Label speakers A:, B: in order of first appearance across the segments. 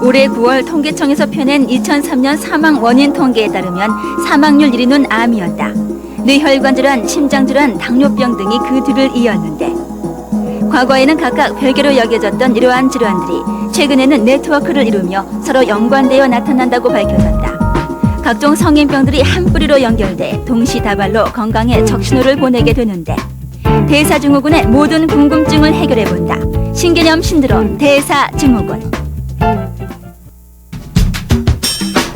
A: 올해 9월 통계청에서 펴낸 2003년 사망 원인 통계에 따르면 사망률 1위는 암이었다. 뇌혈관 질환, 심장 질환, 당뇨병 등이 그 뒤를 이었는데 과거에는 각각 별개로 여겨졌던 이러한 질환들이 최근에는 네트워크를 이루며 서로 연관되어 나타난다고 밝혀졌다. 각종 성인병들이 한 뿌리로 연결돼 동시다발로 건강에 적신호를 보내게 되는데 대사증후군의 모든 궁금증을 해결해본다. 신개념 신드롬 대사증후군.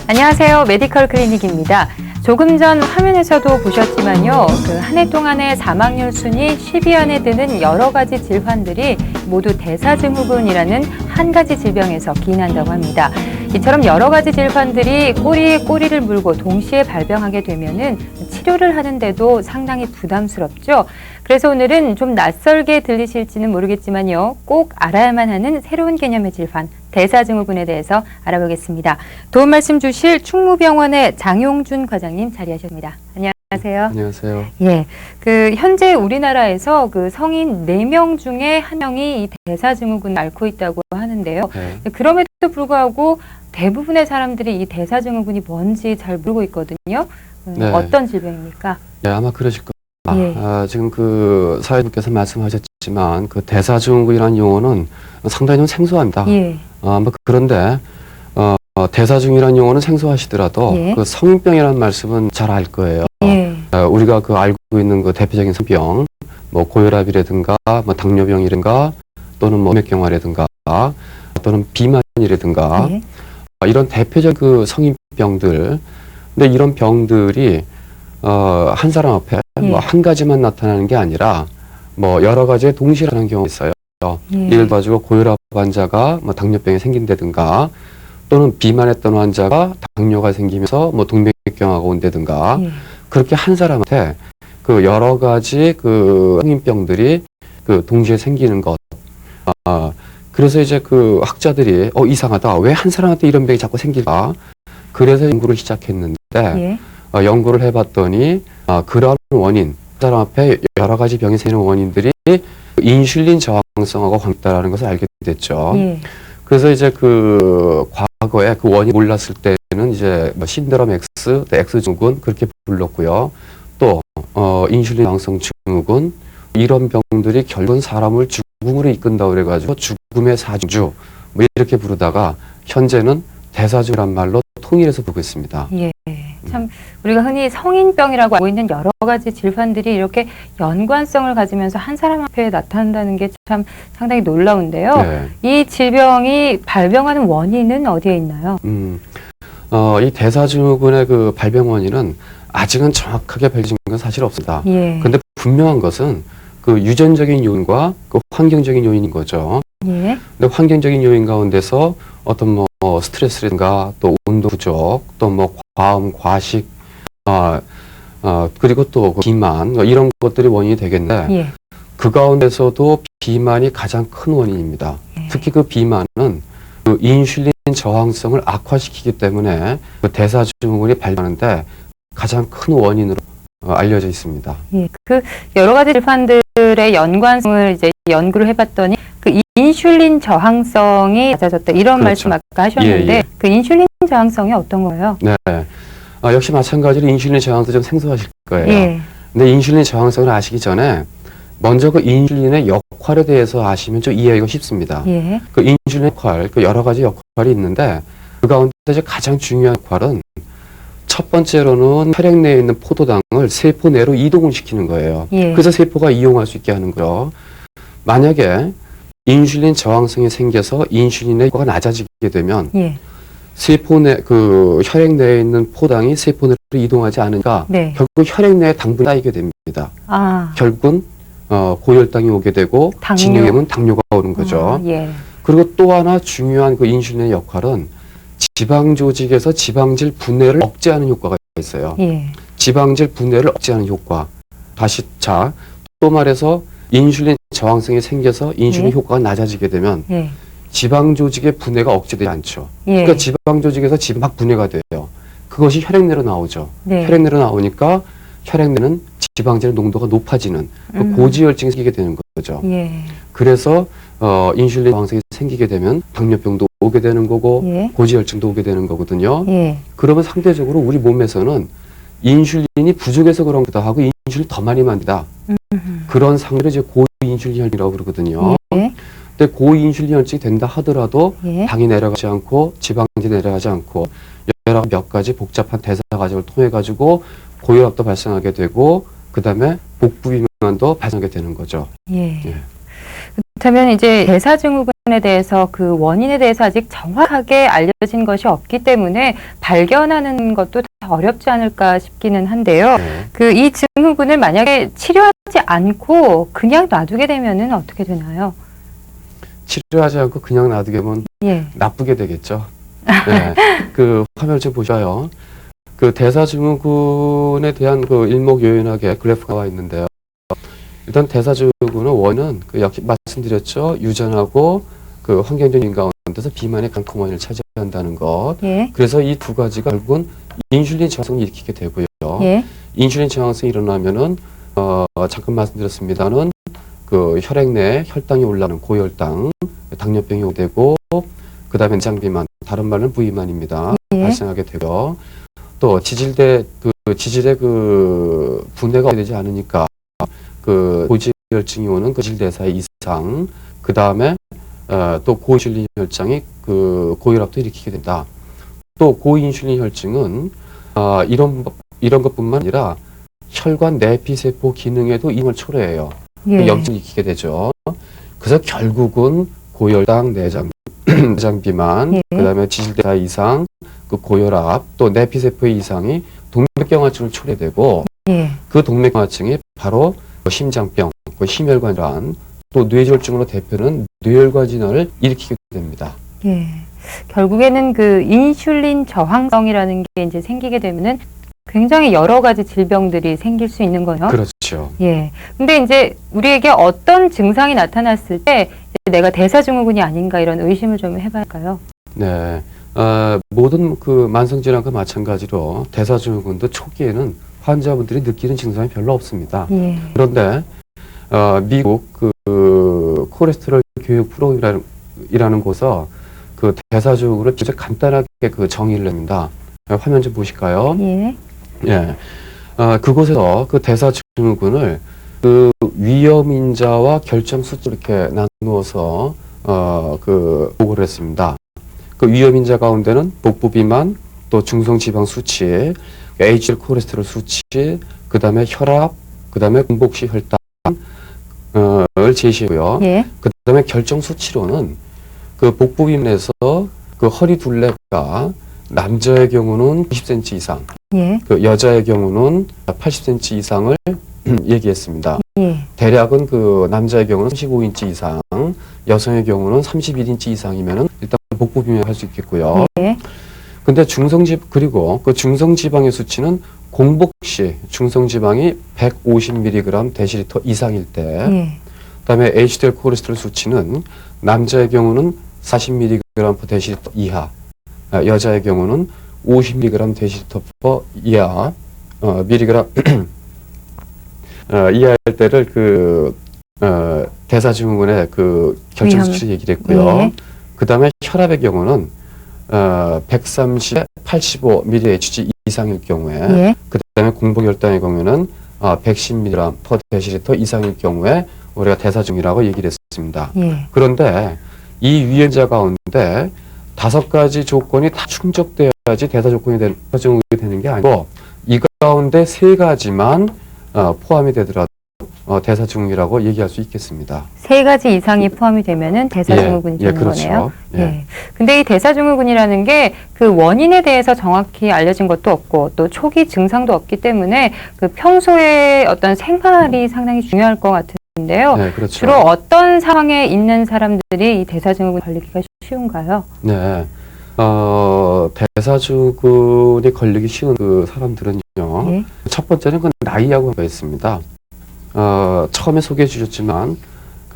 B: 안녕하세요. 메디컬 클리닉입니다. 조금 전 화면에서도 보셨지만요. 한 해 동안의 사망률 순위 10위 안에 드는 여러 가지 질환들이 모두 대사증후군이라는 한 가지 질병에서 기인한다고 합니다. 이처럼 여러 가지 질환들이 꼬리에 꼬리를 물고 동시에 발병하게 되면은 치료를 하는데도 상당히 부담스럽죠. 그래서 오늘은 좀 낯설게 들리실지는 모르겠지만요. 꼭 알아야만 하는 새로운 개념의 질환, 대사증후군에 대해서 알아보겠습니다. 도움 말씀 주실 충무병원의 장용준 과장님 자리하셨습니다. 안녕하세요.
C: 안녕하세요.
B: 예, 현재 우리나라에서 성인 4명 중에 1명이 이 대사증후군을 앓고 있다고 하는데요.
C: 네.
B: 그럼에도 불구하고 대부분의 사람들이 이 대사증후군이 뭔지 잘 모르고 있거든요.
C: 네.
B: 어떤 질병입니까?
C: 네, 아마 그러실 겁니다.
B: 예.
C: 지금 사회자님께서 말씀하셨지만 대사증후군이라는 용어는 상당히 좀 생소합니다.
B: 예.
C: 그런데 대사증이라는 용어는 생소하시더라도
B: 예.
C: 성인병이라는 말씀은 잘 알 거예요.
B: 예.
C: 우리가 알고 있는 대표적인 성병, 고혈압이라든가, 당뇨병이라든가, 또는 맥경화라든가, 또는 비만이라든가,
B: 예.
C: 이런 대표적 성인병들. 근데 이런 병들이 한 사람 앞에
B: 예.
C: 한 가지만 나타나는 게 아니라 여러 가지의 동시에 나타나는 경우가 있어요.
B: 예.
C: 예를 들어 고혈압 환자가 당뇨병이 생긴다든가, 또는 비만했던 환자가 당뇨가 생기면서 동맥경화가 온다든가,
B: 예.
C: 그렇게 한 사람한테 여러 가지 성인병들이 동시에 생기는 것. 그래서 이제 학자들이 이상하다. 왜 한 사람한테 이런 병이 자꾸 생길까? 그래서 연구를 시작했는데,
B: 예.
C: 연구를 해봤더니 그런 원인, 한 사람 앞에 여러 가지 병이 생기는 원인들이 인슐린 저항성하고 관계있다라는 것을 알게 됐죠.
B: 예.
C: 그래서 이제 과거에 원인이 몰랐을 때는 이제 신드롬 X, X증후군 그렇게 불렀고요. 또 인슐린 저항성 증후군, 이런 병들이 결국은 사람을 죽음으로 이끈다고 그래가지고 죽음의 사중주 이렇게 부르다가 현재는 대사증후군이란 말로 통일해서 부르고 있습니다.
B: 예. 참 우리가 흔히 성인병이라고 알고 있는 여러 가지 질환들이 이렇게 연관성을 가지면서 한 사람 앞에 나타난다는 게 참 상당히 놀라운데요.
C: 네.
B: 이 질병이 발병하는 원인은 어디에 있나요?
C: 이 대사증후군의 발병 원인은 아직은 정확하게 밝혀진 건 사실 없습니다.
B: 예.
C: 그런데 분명한 것은 유전적인 요인과 환경적인 요인인 거죠.
B: 예.
C: 근데 환경적인 요인 가운데서 어떤 스트레스라든가 또 운동 부족, 또 과음, 과식, 그리고 또 비만 이런 것들이 원인이 되겠는데
B: 예.
C: 그 가운데서도 비만이 가장 큰 원인입니다.
B: 예.
C: 특히 비만은 인슐린 저항성을 악화시키기 때문에 대사증후군이 발병하는데 가장 큰 원인으로 알려져 있습니다.
B: 예. 여러 가지 질환들의 연관성을 이제 연구를 해봤더니 인슐린 저항성이 낮아졌다 이런
C: 그렇죠.
B: 말씀 아까 하셨는데
C: 예.
B: 인슐린 저항성이 어떤 거예요?
C: 네. 역시 마찬가지로 인슐린 저항도 좀 생소하실 거예요.
B: 예.
C: 근데 인슐린 저항성을 아시기 전에 먼저 인슐린의 역할에 대해서 아시면 좀 이해하기가 쉽습니다.
B: 예.
C: 인슐린 역할, 여러 가지 역할이 있는데 그 가운데 가장 중요한 역할은 첫 번째로는 혈액 내에 있는 포도당을 세포 내로 이동을 시키는 거예요.
B: 예.
C: 그래서 세포가 이용할 수 있게 하는 거죠. 만약에 인슐린 저항성이 생겨서 인슐린의 효과가 낮아지게 되면
B: 예.
C: 세포 내 혈액 내에 있는 포당이 세포 내로 이동하지 않으니까
B: 네.
C: 결국 혈액 내에 당분이 쌓이게 됩니다. 결국은 고혈당이 오게 되고 진행에 되면 당뇨가 오는 거죠.
B: 예.
C: 그리고 또 하나 중요한 인슐린의 역할은 지방 조직에서 지방질 분해를 억제하는 효과가 있어요.
B: 예.
C: 지방질 분해를 억제하는 효과. 또 말해서 인슐린 저항성이 생겨서 인슐린
B: 예.
C: 효과가 낮아지게 되면
B: 예.
C: 지방 조직의 분해가 억제되지 않죠.
B: 예.
C: 그러니까 지방 조직에서 막 분해가 돼요. 그것이 혈액 내로 나오죠.
B: 네.
C: 혈액 내로 나오니까 혈액 내는 지방질 농도가 높아지는 고지혈증이 생기게 되는 거죠.
B: 예.
C: 그래서 인슐린 저항성이 생기게 되면 당뇨병도 오게 되는 거고
B: 예.
C: 고지혈증도 오게 되는 거거든요.
B: 예.
C: 그러면 상대적으로 우리 몸에서는 인슐린이 부족해서 그런 거다 하고 인슐린 더 많이 만든다. 그런 상태를 이제 고인슐린혈이라고 그러거든요.
B: 예.
C: 근데 고인슐린혈증이 된다 하더라도
B: 예.
C: 당이 내려가지 않고 지방이 내려가지 않고 여러 몇 가지 복잡한 대사 과정을 통해 가지고 고혈압도 발생하게 되고 그다음에 복부 비만도 발생하게 되는 거죠.
B: 예.
C: 예.
B: 그렇다면 이제 대사증후군에 대해서 그 원인에 대해서 아직 정확하게 알려진 것이 없기 때문에 발견하는 것도 더 어렵지 않을까 싶기는 한데요.
C: 네.
B: 그 이 증후군을 만약에 치료하지 않고 그냥 놔두게 되면은 어떻게 되나요?
C: 치료하지 않고 그냥 놔두게 하면
B: 예.
C: 나쁘게 되겠죠. 네. 그 화면을 좀 보셔요. 그 대사증후군에 대한 그 일목요연하게 그래프가 나와 있는데요. 일단 대사증후군은 원인은 그 역시 말씀드렸죠. 유전하고 그 환경적인 가운데서 비만의 강큰 원인을 차지한다는 것.
B: 예.
C: 그래서 이 두 가지가 결국은 인슐린 저항성을 일으키게 되고요.
B: 예.
C: 인슐린 저항성이 일어나면은 잠깐 말씀드렸습니다는 그 혈액 내 혈당이 올라가는 고혈당, 당뇨병이 오게 되고 그다음에 내장비만, 다른 말은 부비만입니다.
B: 예.
C: 발생하게 되고요. 또 지질의 그 분해가 되지 않으니까 그 고지혈증이 오는 그 지질대사의 이상, 그 다음에 또 고인슐린 혈증이 그 고혈압도 일으키게 된다. 또 고인슐린 혈증은 이런 것뿐만 아니라 혈관 내피세포 기능에도 이용을 초래해요.
B: 예.
C: 염증을 일으키게 되죠. 그래서 결국은 고혈당, 내장 비만,
B: 예.
C: 그다음에 지질대사 이상, 그 고혈압, 또 내피세포의 이상이 동맥경화증을 초래되고
B: 예.
C: 그 동맥경화증이 바로 심장병, 심혈관 질환, 또 뇌졸중으로 대표는 뇌혈관 질환을 일으키게 됩니다.
B: 예. 결국에는 그 인슐린 저항성이라는 게 이제 생기게 되면은 굉장히 여러 가지 질병들이 생길 수 있는 거죠.
C: 그렇죠.
B: 예. 근데 이제 우리에게 어떤 증상이 나타났을 때 이제 내가 대사증후군이 아닌가 이런 의심을 좀 해볼까요?
C: 네. 모든 그 만성질환과 마찬가지로 대사증후군도 초기에는 환자분들이 느끼는 증상이 별로 없습니다.
B: 예.
C: 그런데 미국 그 콜레스테롤 교육 프로그램이라는 곳에서 그 대사증후군을 진짜 간단하게 그 정의를 냅니다. 화면 좀 보실까요?
B: 예.
C: 예. 그곳에서 그 대사증후군을 그 위험인자와 결정수치 이렇게 나누어서 그 보고를 했습니다. 그 위험인자 가운데는 복부 비만, 또 중성지방 수치, HDL 콜레스테롤 수치, 그 다음에 혈압, 그 다음에 공복시 혈당을 제시했고요.
B: 예.
C: 그 다음에 결정 수치로는 그 복부 비만에서 그 허리 둘레가 남자의 경우는 90cm 이상,
B: 예.
C: 그 여자의 경우는 80cm 이상을 얘기했습니다.
B: 예.
C: 대략은 그 남자의 경우는 35인치 이상, 여성의 경우는 31인치 이상이면은 일단 복부 비만을 할 수 있겠고요.
B: 예.
C: 근데 그리고 그 중성지방의 수치는 공복 시 중성지방이 150mg 데시리터 이상일 때,
B: 예.
C: 그다음에 HDL 콜레스테롤 수치는 남자의 경우는 40mg 데시리터 이하, 여자의 경우는 50mg 데시리터 이하, 미리그램 이하일 때를 그 대사증후군의 그 결정 수치 얘기를 했고요.
B: 예.
C: 그다음에 혈압의 경우는 130에 85mHg 이상일 경우에,
B: 예.
C: 그다음에 공복혈당의 경우에는 110mg per 데시리터 이상일 경우에 우리가 대사증이라고 얘기를 했습니다.
B: 예.
C: 그런데 이 위험자 가운데 5가지 조건이 다 충족되어야지 대사증후군이 되는 게 아니고 이 가운데 3가지만 포함이 되더라도 대사증후군이라고 얘기할 수 있겠습니다.
B: 3가지 이상이 포함이 되면은 대사증후군이 되는
C: 그렇죠.
B: 거네요.
C: 예.
B: 예. 근데 이 대사증후군이라는 게 그 원인에 대해서 정확히 알려진 것도 없고 또 초기 증상도 없기 때문에 그 평소에 어떤 생활이 상당히 중요할 것 같은데요.
C: 네, 그렇죠.
B: 주로 어떤 상황에 있는 사람들이 이 대사증후군 걸리기가 쉬운가요?
C: 네. 대사증후군이 걸리기 쉬운 그 사람들은요.
B: 예.
C: 첫 번째는 그 나이하고 있습니다. 처음에 소개해 주셨지만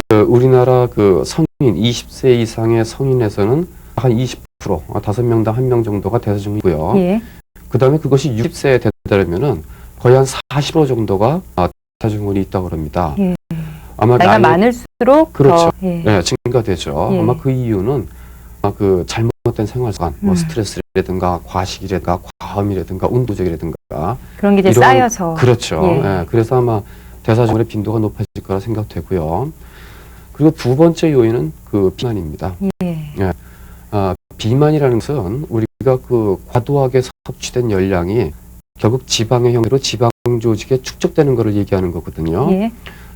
C: 그 우리나라 그 성인 20세 이상의 성인에서는 한 20%, 5명당 1명 정도가 대사증후군이고요.
B: 예.
C: 그다음에 그것이 60세에 되려면은 거의 한 40% 정도가 대사증후군이 있다고 합니다.
B: 예.
C: 아마
B: 나이가 많을수록
C: 그렇죠.
B: 더, 예.
C: 네, 증가되죠.
B: 예.
C: 아마 그 이유는 그 잘못된 생활 습관, 뭐
B: 음.
C: 스트레스라든가 과식이라든가 과음이라든가 운동적이라든가
B: 그런 게 이제
C: 이런-
B: 쌓여서.
C: 그렇죠.
B: 예.
C: 예, 그래서 아마 대사증후군의 빈도가 높아질 거라 생각되고요. 그리고 두 번째 요인은 그 비만입니다.
B: 예.
C: 비만이라는 것은 우리가 그 과도하게 섭취된 열량이 결국 지방의 형태로 지방 조직에 축적되는 것을 얘기하는 거거든요.
B: 예.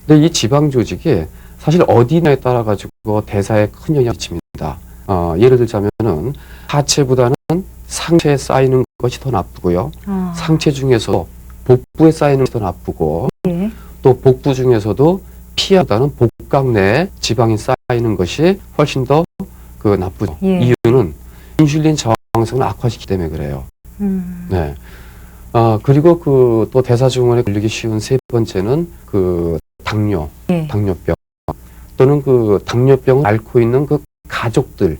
C: 근데 이 지방 조직이 사실 어디냐에 따라 가지고 대사에 큰 영향을 미칩니다. 예를 들자면은 하체보다는 상체에 쌓이는 것이 더 나쁘고요. 상체 중에서 복부에 쌓이는 것이 더 나쁘고
B: 예.
C: 또 복부 중에서도 피하보다는 복강 내에 지방이 쌓이는 것이 훨씬 더 그 나쁘죠.
B: 예.
C: 이유는 인슐린 저항성을 악화시키기 때문에 그래요. 네. 그리고 그 또 대사증후군에 걸리기 쉬운 세 번째는 그 당뇨,
B: 예.
C: 당뇨병 또는 그 당뇨병을 앓고 있는 그 가족들,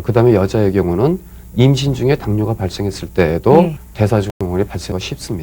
C: 그다음에 여자의 경우는 임신 중에 당뇨가 발생했을 때에도
B: 예.
C: 대사증후군이 발생하기 쉽습니다.